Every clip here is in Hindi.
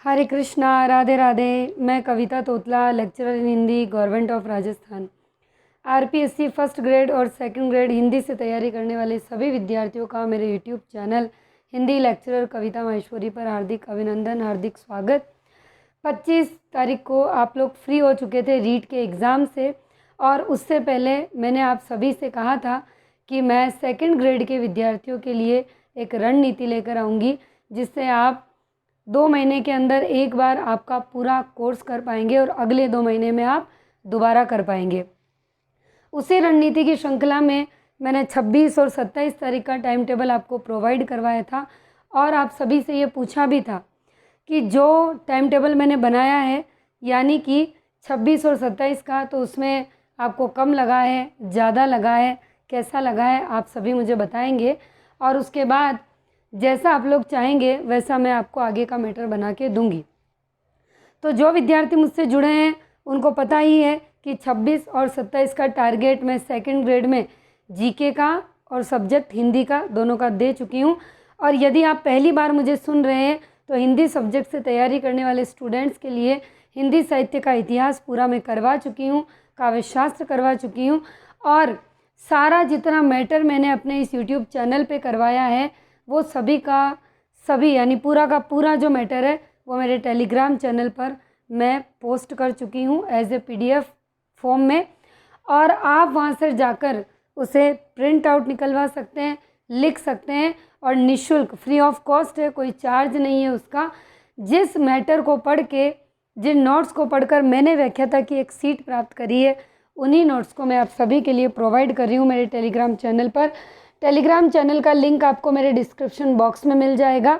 हरे कृष्णा, राधे राधे। मैं Kavita Totla, lecturer in Hindi, government of Rajasthan. RPSC first grade और सेकंड ग्रेड हिंदी से तैयारी करने वाले सभी विद्यार्थियों का मेरे YouTube channel Hindi lecturer Kavita Maheshwari पर हार्दिक अभिनंदन, हार्दिक स्वागत। 25 तारीख को आप लोग फ्री हो चुके थे रीट के एग्ज़ाम से, और उससे पहले मैंने आप सभी से कहा था कि मैं सेकंड ग्रेड के विद्यार्थियों के लिए एक रणनीति लेकर आऊँगी, जिससे आप 2 महीने के अंदर एक बार आपका पूरा कोर्स कर पाएंगे और अगले 2 महीने में आप दोबारा कर पाएंगे। उसी रणनीति की श्रृंखला में मैंने 26 और 27 तारीख का टाइम टेबल आपको प्रोवाइड करवाया था, और आप सभी से ये पूछा भी था कि जो टाइम टेबल मैंने बनाया है, यानी कि 26 और 27 का, तो उसमें आपको कम लगा है, ज़्यादा लगा है, कैसा लगा है, आप सभी मुझे बताएंगे। और उसके बाद जैसा आप लोग चाहेंगे वैसा मैं आपको आगे का मैटर बना के दूंगी। तो जो विद्यार्थी मुझसे जुड़े हैं उनको पता ही है कि 26 और 27 का टारगेट मैं सेकंड ग्रेड में जीके का और सब्जेक्ट हिंदी का दोनों का दे चुकी हूँ। और यदि आप पहली बार मुझे सुन रहे हैं तो हिंदी सब्जेक्ट से तैयारी करने वाले स्टूडेंट्स के लिए हिंदी साहित्य का इतिहास पूरा मैं करवा चुकी हूँ, काव्य शास्त्र करवा चुकी हूँ, और सारा जितना मैटर मैंने अपने इस यूट्यूब चैनल पे करवाया है वो सभी का सभी, यानी पूरा का पूरा जो मैटर है वो मेरे टेलीग्राम चैनल पर मैं पोस्ट कर चुकी हूँ एज ए पीडीएफ फॉर्म में, और आप वहाँ से जाकर उसे प्रिंट आउट निकलवा सकते हैं, लिख सकते हैं, और निःशुल्क फ्री ऑफ कॉस्ट है, कोई चार्ज नहीं है उसका। जिस मैटर को पढ़ के, जिन नोट्स को पढ़कर मैंने व्याख्याता की एक सीट प्राप्त करी है, उन्हीं नोट्स को मैं आप सभी के लिए प्रोवाइड कर रही हूँ मेरे टेलीग्राम चैनल पर। टेलीग्राम चैनल का लिंक आपको मेरे डिस्क्रिप्शन बॉक्स में मिल जाएगा,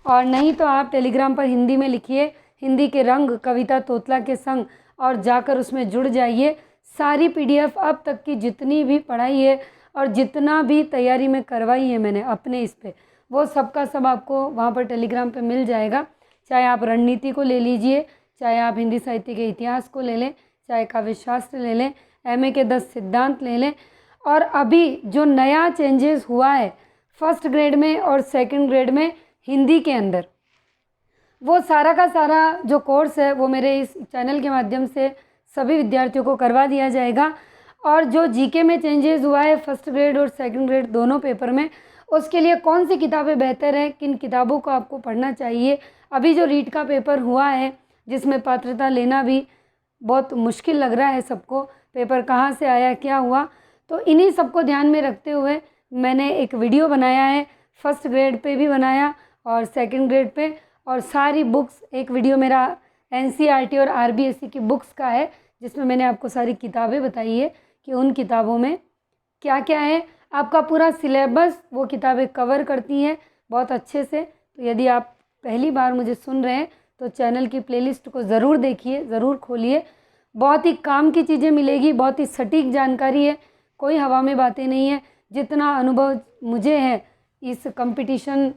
और नहीं तो आप टेलीग्राम पर हिंदी में लिखिए हिंदी के रंग कविता तोतला के संग, और जाकर उसमें जुड़ जाइए। सारी पीडीएफ अब तक की जितनी भी पढ़ाई है और जितना भी तैयारी में करवाई है मैंने अपने इस पे, वो सब का सब आपको वहाँ पर टेलीग्राम पे मिल जाएगा। चाहे आप रणनीति को ले लीजिए, चाहे आप हिंदी साहित्य के इतिहास को ले लें, चाहे काव्य शास्त्र ले लें, एमए के 10 सिद्धांत ले लें, और अभी जो नया चेंजेस हुआ है फर्स्ट ग्रेड में और सेकंड ग्रेड में हिंदी के अंदर, वो सारा का सारा जो कोर्स है वो मेरे इस चैनल के माध्यम से सभी विद्यार्थियों को करवा दिया जाएगा। और जो जीके में चेंजेस हुआ है फर्स्ट ग्रेड और सेकंड ग्रेड दोनों पेपर में, उसके लिए कौन सी किताबें बेहतर हैं, किन किताबों को आपको पढ़ना चाहिए। अभी जो रीट का पेपर हुआ है जिसमें पात्रता लेना भी बहुत मुश्किल लग रहा है सबको, पेपर कहाँ से आया, क्या हुआ, तो इन्हीं सबको ध्यान में रखते हुए मैंने एक वीडियो बनाया है। फर्स्ट ग्रेड पे भी बनाया और सेकंड ग्रेड पे, और सारी बुक्स, एक वीडियो मेरा एनसीईआरटी और आरबीएसई की बुक्स का है, जिसमें मैंने आपको सारी किताबें बताई है कि उन किताबों में क्या क्या है। आपका पूरा सिलेबस वो किताबें कवर करती हैं बहुत अच्छे से। तो यदि आप पहली बार मुझे सुन रहे हैं तो चैनल की प्लेलिस्ट को ज़रूर देखिए, ज़रूर खोलिए। बहुत ही काम की चीज़ें मिलेगी, बहुत ही सटीक जानकारी है, कोई हवा में बातें नहीं है। जितना अनुभव मुझे है इस कंपटीशन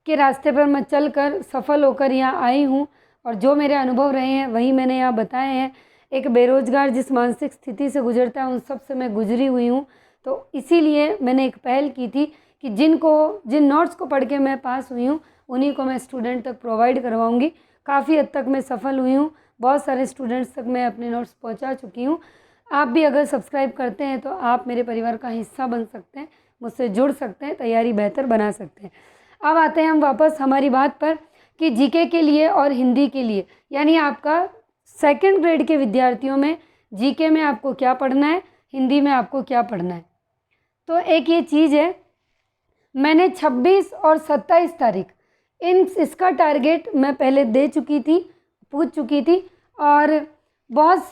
के रास्ते पर मैं चलकर सफल होकर यहाँ आई हूँ, और जो मेरे अनुभव रहे हैं वही मैंने यहाँ बताए हैं। एक बेरोजगार जिस मानसिक स्थिति से गुजरता है उन सब से मैं गुजरी हुई हूँ, तो इसीलिए मैंने एक पहल की थी कि जिन नोट्स को पढ़ के मैं पास हुई हूँ उन्हीं को मैं स्टूडेंट तक प्रोवाइड करवाऊँगी। काफ़ी हद तक मैं सफल हुई हूँ, बहुत सारे स्टूडेंट्स तक मैं अपने नोट्स पहुँचा चुकी हूँ। आप भी अगर सब्सक्राइब करते हैं तो आप मेरे परिवार का हिस्सा बन सकते हैं, मुझसे जुड़ सकते हैं, तैयारी बेहतर बना सकते हैं। अब आते हैं हम वापस हमारी बात पर कि जीके के लिए और हिंदी के लिए, यानी आपका सेकंड ग्रेड के विद्यार्थियों में जीके में आपको क्या पढ़ना है, हिंदी में आपको क्या पढ़ना है। तो एक ये चीज़ है, मैंने 26 और 27 तारीख इसका टारगेट मैं पहले दे चुकी थी, पूछ चुकी थी, और बहुत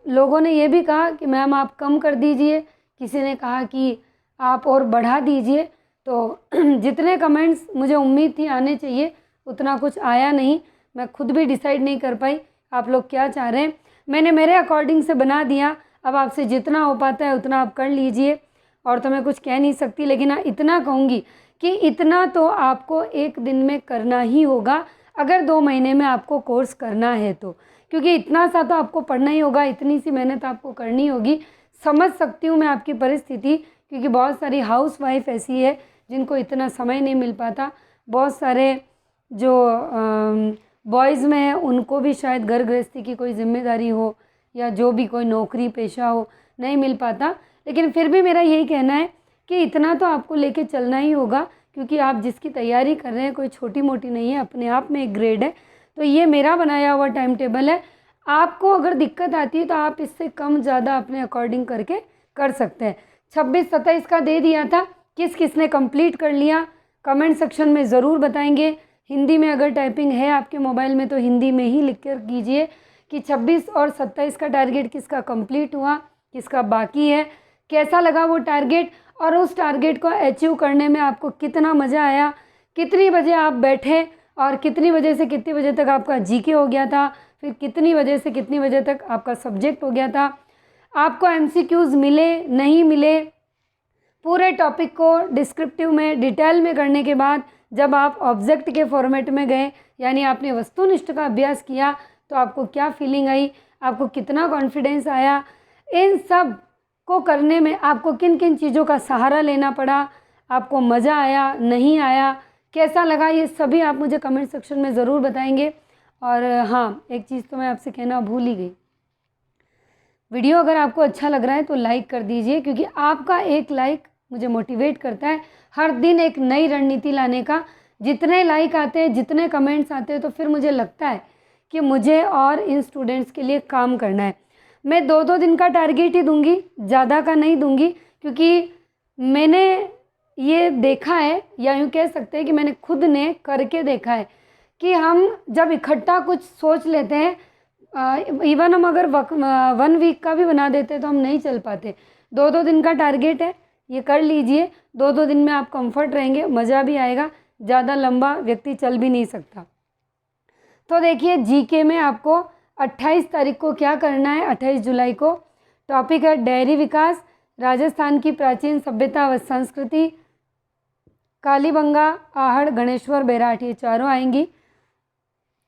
लोगों ने ये भी कहा कि मैम आप कम कर दीजिए, किसी ने कहा कि आप और बढ़ा दीजिए। तो जितने कमेंट्स मुझे उम्मीद थी आने चाहिए उतना कुछ आया नहीं। मैं खुद भी डिसाइड नहीं कर पाई आप लोग क्या चाह रहे हैं। मैंने मेरे अकॉर्डिंग से बना दिया। अब आपसे जितना हो पाता है उतना आप कर लीजिए, और तो मैं कुछ कह नहीं सकती, लेकिन हाँ इतना कहूँगी कि इतना तो आपको एक दिन में करना ही होगा अगर 2 महीने में आपको कोर्स करना है तो, क्योंकि इतना सा तो आपको पढ़ना ही होगा, इतनी सी मेहनत आपको करनी होगी। समझ सकती हूँ मैं आपकी परिस्थिति, क्योंकि बहुत सारी हाउस वाइफ ऐसी है जिनको इतना समय नहीं मिल पाता, बहुत सारे जो बॉयज़ में है उनको भी शायद घर गृहस्थी की कोई जिम्मेदारी हो या जो भी कोई नौकरी पेशा हो, नहीं मिल पाता। लेकिन फिर भी मेरा यही कहना है कि इतना तो आपको लेके चलना ही होगा, क्योंकि आप जिसकी तैयारी कर रहे हैं कोई छोटी मोटी नहीं है, अपने आप में एक ग्रेड है। तो ये मेरा बनाया हुआ टाइम टेबल है। आपको अगर दिक्कत आती है तो आप इससे कम ज़्यादा अपने अकॉर्डिंग करके कर सकते हैं। 26-27 का दे दिया था, किस किस ने कंप्लीट कर लिया कमेंट सेक्शन में ज़रूर बताएंगे। हिंदी में अगर टाइपिंग है आपके मोबाइल में तो हिंदी में ही लिख कर कीजिए कि 26 और 27 का टारगेट किसका कंप्लीट हुआ, किसका बाकी है, कैसा लगा वो टारगेट, और उस टारगेट को अचीव करने में आपको कितना मज़ा आया, कितनी बजे आप बैठे और कितनी बजे से कितनी बजे तक आपका जीके हो गया था, फिर कितनी बजे से कितनी बजे तक आपका सब्जेक्ट हो गया था, आपको एमसीक्यूज़ मिले नहीं मिले। पूरे टॉपिक को डिस्क्रिप्टिव में डिटेल में करने के बाद जब आप ऑब्जेक्ट के फॉर्मेट में गए, यानी आपने वस्तुनिष्ठ का अभ्यास किया, तो आपको क्या फीलिंग आई, आपको कितना कॉन्फिडेंस आया, इन सब को करने में आपको किन किन चीज़ों का सहारा लेना पड़ा, आपको मज़ा आया नहीं आया, कैसा लगा, ये सभी आप मुझे कमेंट सेक्शन में ज़रूर बताएंगे। और हाँ, एक चीज़ तो मैं आपसे कहना भूल ही गई, वीडियो अगर आपको अच्छा लग रहा है तो लाइक कर दीजिए, क्योंकि आपका एक लाइक मुझे मोटिवेट करता है हर दिन एक नई रणनीति लाने का। जितने लाइक आते हैं, जितने कमेंट्स आते हैं, तो फिर मुझे लगता है कि मुझे और इन स्टूडेंट्स के लिए काम करना है। मैं 2-2 दिन का टारगेट ही दूंगी, ज़्यादा का नहीं दूंगी, क्योंकि मैंने ये देखा है, या यूँ कह सकते हैं कि मैंने खुद ने करके देखा है कि हम जब इकट्ठा कुछ सोच लेते हैं, इवन हम अगर 1 वीक का भी बना देते हैं तो हम नहीं चल पाते। 2-2 दिन का टारगेट है, ये कर लीजिए। 2-2 दिन में आप कंफर्ट रहेंगे, मज़ा भी आएगा, ज़्यादा लंबा व्यक्ति चल भी नहीं सकता। तो देखिए, जीके में आपको 28 तारीख को क्या करना है, 28 जुलाई को टॉपिक है डेयरी विकास, राजस्थान की प्राचीन सभ्यता व संस्कृति, कालीबंगा, आहड़, गणेश्वर, बैराठ, ये चारों आएंगी।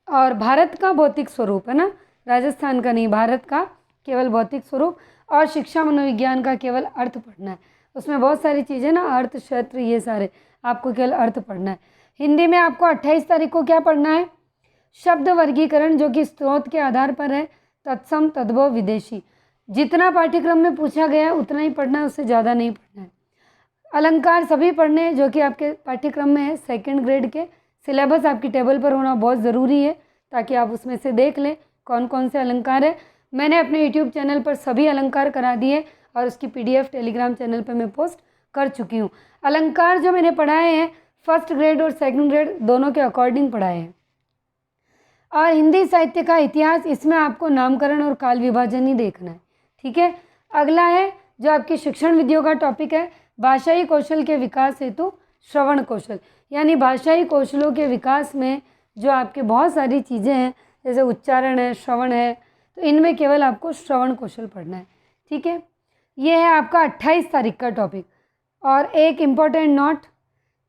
और भारत का भौतिक स्वरूप है ना, राजस्थान का नहीं, भारत का केवल भौतिक स्वरूप, और शिक्षा मनोविज्ञान का केवल अर्थ पढ़ना है। उसमें बहुत सारी चीज़ें ना, अर्थ क्षेत्र, ये सारे आपको केवल अर्थ पढ़ना है। हिंदी में आपको 28 तारीख को क्या पढ़ना है, शब्द वर्गीकरण, जो कि स्रोत के आधार पर है, तत्सम, तद्भव, विदेशी। जितना पाठ्यक्रम में पूछा गया है उतना ही पढ़ना है, उससे ज़्यादा नहीं पढ़ना है। अलंकार सभी पढ़ने हैं जो कि आपके पाठ्यक्रम में है, 2nd ग्रेड के। सिलेबस आपकी टेबल पर होना बहुत ज़रूरी है, ताकि आप उसमें से देख लें कौन कौन से अलंकार है। मैंने अपने यूट्यूब चैनल पर सभी अलंकार करा दिए और उसकी PDF टेलीग्राम चैनल पर मैं पोस्ट कर चुकी हूँ। अलंकार जो मैंने पढ़ाए हैं 1st ग्रेड और 2nd ग्रेड दोनों के अकॉर्डिंग पढ़ाए हैं। और हिंदी साहित्य का इतिहास, इसमें आपको नामकरण और काल विभाजन ही देखना है, ठीक है। अगला है जो आपकी शिक्षण विधियों का टॉपिक है, भाषाई कौशल के विकास हेतु श्रवण कौशल, यानी भाषाई कौशलों के विकास में जो आपके बहुत सारी चीज़ें हैं, जैसे उच्चारण है, श्रवण है, तो इनमें केवल आपको श्रवण कौशल पढ़ना है, ठीक है। ये है आपका 28 तारीख का टॉपिक। और एक इम्पॉर्टेंट नोट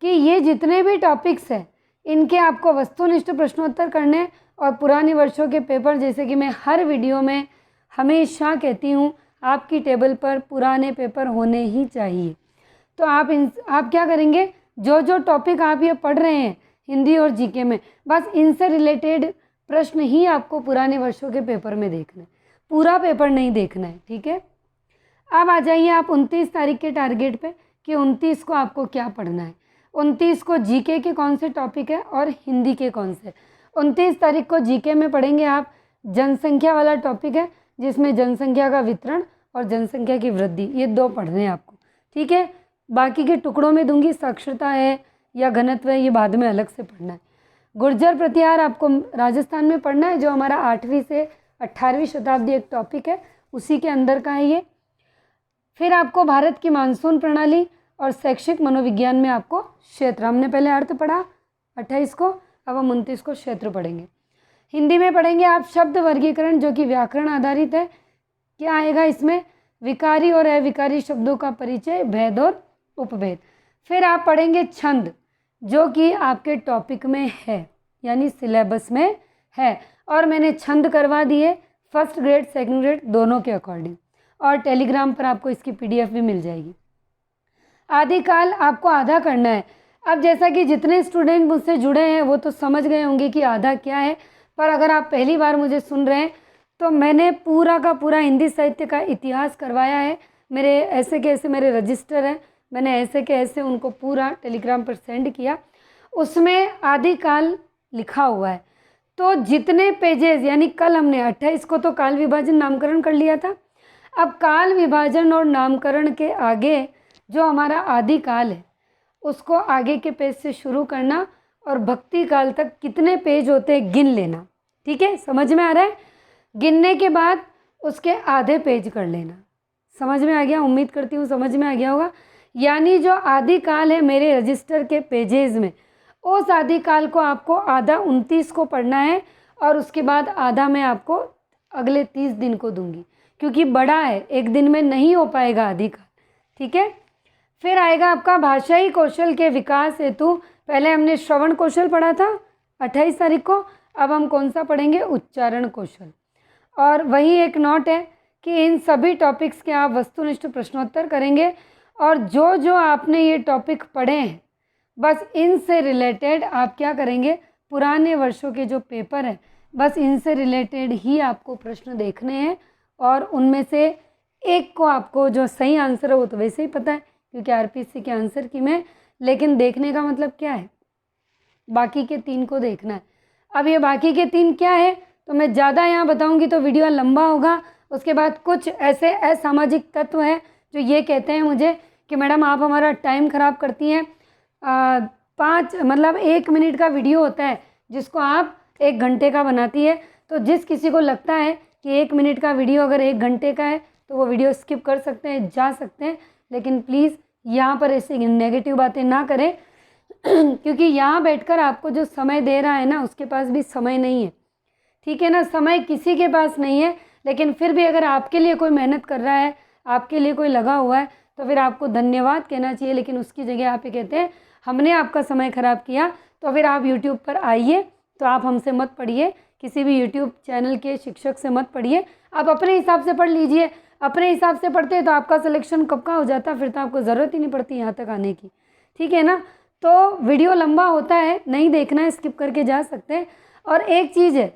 कि ये जितने भी टॉपिक्स हैं इनके आपको वस्तुनिष्ठ प्रश्नोत्तर करने, और पुराने वर्षों के पेपर, जैसे कि मैं हर वीडियो में हमेशा कहती हूँ, आपकी टेबल पर पुराने पेपर होने ही चाहिए। तो आप क्या करेंगे, जो जो टॉपिक आप ये पढ़ रहे हैं हिंदी और जीके में, बस इनसे रिलेटेड प्रश्न ही आपको पुराने वर्षों के पेपर में देखना है, पूरा पेपर नहीं देखना है, ठीक है। अब आ जाइए आप 29 तारीख के टारगेट पे कि 29 को आपको क्या पढ़ना है। 29 को जीके के कौन से टॉपिक है और हिंदी के कौन से। 29 तारीख को जीके में पढ़ेंगे आप, जनसंख्या वाला टॉपिक है, जिसमें जनसंख्या का वितरण और जनसंख्या की वृद्धि, ये 2 पढ़ने हैं आपको, ठीक है। बाकी के टुकड़ों में दूंगी, साक्षरता है या घनत्व है, ये बाद में अलग से पढ़ना है। गुर्जर प्रतिहार आपको राजस्थान में पढ़ना है, जो हमारा 8वीं से 18वीं शताब्दी एक टॉपिक है, उसी के अंदर का है ये। फिर आपको भारत की मानसून प्रणाली और शैक्षिक मनोविज्ञान में आपको क्षेत्र, हमने पहले अर्थ पढ़ा 28 को, अब हम 29 को क्षेत्र पढ़ेंगे। हिंदी में पढ़ेंगे आप शब्द वर्गीकरण, जो कि व्याकरण आधारित है। क्या आएगा इसमें, विकारी और अविकारी शब्दों का परिचय, भेद और उपभेद। फिर आप पढ़ेंगे छंद, जो कि आपके टॉपिक में है, यानी सिलेबस में है, और मैंने छंद करवा दिए 1st ग्रेड 2nd ग्रेड दोनों के अकॉर्डिंग, और टेलीग्राम पर आपको इसकी PDF भी मिल जाएगी। आदिकाल आपको आधा करना है, अब जैसा कि जितने स्टूडेंट मुझसे जुड़े हैं वो तो समझ गए होंगे कि आधा क्या है, पर अगर आप पहली बार मुझे सुन रहे हैं तो मैंने पूरा का पूरा हिंदी साहित्य का इतिहास करवाया है। मेरे ऐसे के ऐसे मेरे रजिस्टर हैं, मैंने ऐसे के ऐसे उनको पूरा टेलीग्राम पर सेंड किया, उसमें आदिकाल लिखा हुआ है। तो जितने पेजेस, यानी कल हमने 28 को तो काल विभाजन नामकरण कर लिया था। अब काल विभाजन और नामकरण के आगे जो हमारा आदिकाल है उसको आगे के पेज से शुरू करना और भक्ति काल तक कितने पेज होते हैं गिन लेना। ठीक है, समझ में आ रहा है? गिनने के बाद उसके आधे पेज कर लेना। समझ में आ गया? उम्मीद करती हूँ समझ में आ गया होगा। यानी जो आदिकाल है मेरे रजिस्टर के पेजेस में, उस आदिकाल को आपको आधा 29 को पढ़ना है और उसके बाद आधा मैं आपको अगले 30 दिन को दूंगी, क्योंकि बड़ा है, एक दिन में नहीं हो पाएगा आदिकाल। ठीक है, फिर आएगा आपका भाषाई कौशल के विकास हेतु। पहले हमने श्रवण कौशल पढ़ा था 28 तारीख को, अब हम कौन सा पढ़ेंगे? उच्चारण कौशल। और वही एक नोट है कि इन सभी टॉपिक्स के आप वस्तुनिष्ठ प्रश्नोत्तर करेंगे और जो जो आपने ये टॉपिक पढ़े हैं बस इनसे रिलेटेड आप क्या करेंगे, पुराने वर्षों के जो पेपर हैं बस इनसे रिलेटेड ही आपको प्रश्न देखने हैं और उनमें से एक को आपको जो सही आंसर है वो तो वैसे ही पता है क्योंकि आरपीएससी के आंसर की में, लेकिन देखने का मतलब क्या है, बाकी के 3 को देखना है। अब ये बाकी के 3 क्या है तो मैं ज़्यादा यहाँ बताऊँगी तो वीडियो लंबा होगा। उसके बाद कुछ ऐसे असामाजिक तत्व हैं जो ये कहते हैं मुझे कि मैडम आप हमारा टाइम ख़राब करती हैं। 1 मिनट का वीडियो होता है जिसको आप 1 घंटे का बनाती है। तो जिस किसी को लगता है कि 1 मिनट का वीडियो अगर 1 घंटे का है तो वो वीडियो स्किप कर सकते हैं, जा सकते हैं, लेकिन प्लीज़ यहाँ पर ऐसी नेगेटिव बातें ना करें क्योंकि यहाँ बैठकर आपको जो समय दे रहा है ना उसके पास भी समय नहीं है। ठीक है ना, समय किसी के पास नहीं है, लेकिन फिर भी अगर आपके लिए कोई मेहनत कर रहा है, आपके लिए कोई लगा हुआ है तो फिर आपको धन्यवाद कहना चाहिए। लेकिन उसकी जगह आप ये कहते हैं हमने आपका समय ख़राब किया, तो फिर आप यूट्यूब पर आइए, तो आप हमसे मत पढ़िए, किसी भी यूट्यूब चैनल के शिक्षक से मत पढ़िए, आप अपने हिसाब से पढ़ लीजिए। अपने हिसाब से पढ़ते तो आपका सिलेक्शन कब का हो जाता, फिर तो आपको ज़रूरत ही नहीं पड़ती यहाँ तक आने की। ठीक है ना, तो वीडियो लंबा होता है, नहीं देखना है स्किप करके जा सकते हैं। और एक चीज़ है,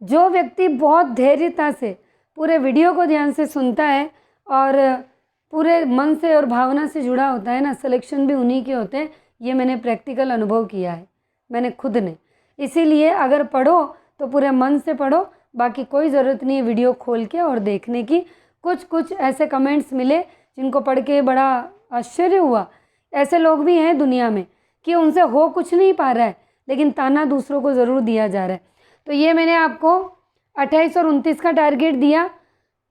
जो व्यक्ति बहुत धैर्यता से पूरे वीडियो को ध्यान से सुनता है और पूरे मन से और भावना से जुड़ा होता है ना, सिलेक्शन भी उन्हीं के होते हैं। ये मैंने प्रैक्टिकल अनुभव किया है, मैंने खुद ने। इसीलिए अगर पढ़ो तो पूरे मन से पढ़ो, बाकी कोई ज़रूरत नहीं है वीडियो खोल के और देखने की। कुछ ऐसे कमेंट्स मिले जिनको पढ़ के बड़ा आश्चर्य हुआ। ऐसे लोग भी हैं दुनिया में कि उनसे हो कुछ नहीं पा रहा है, लेकिन ताना दूसरों को ज़रूर दिया जा रहा है। तो ये मैंने आपको 28 और 29 का टारगेट दिया।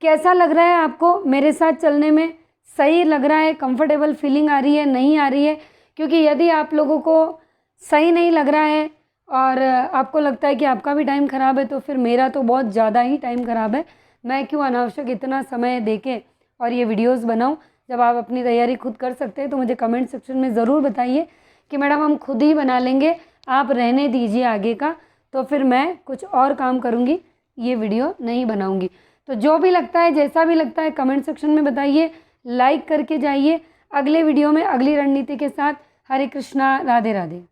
कैसा लग रहा है आपको मेरे साथ चलने में? सही लग रहा है? कंफर्टेबल फीलिंग आ रही है, नहीं आ रही है? क्योंकि यदि आप लोगों को सही नहीं लग रहा है और आपको लगता है कि आपका भी टाइम ख़राब है, तो फिर मेरा तो बहुत ज़्यादा ही टाइम ख़राब है। मैं क्यों अनावश्यक इतना समय देके और ये वीडियोस बनाऊं, जब आप अपनी तैयारी खुद कर सकते हैं। तो मुझे कमेंट सेक्शन में ज़रूर बताइए कि मैडम हम खुद ही बना लेंगे, आप रहने दीजिए आगे का, तो फिर मैं कुछ और काम करूँगी, ये वीडियो नहीं बनाऊँगी। तो जो भी लगता है, जैसा भी लगता है, कमेंट सेक्शन में बताइए, लाइक करके जाइए। अगले वीडियो में अगली रणनीति के साथ। हरे कृष्णा, राधे राधे।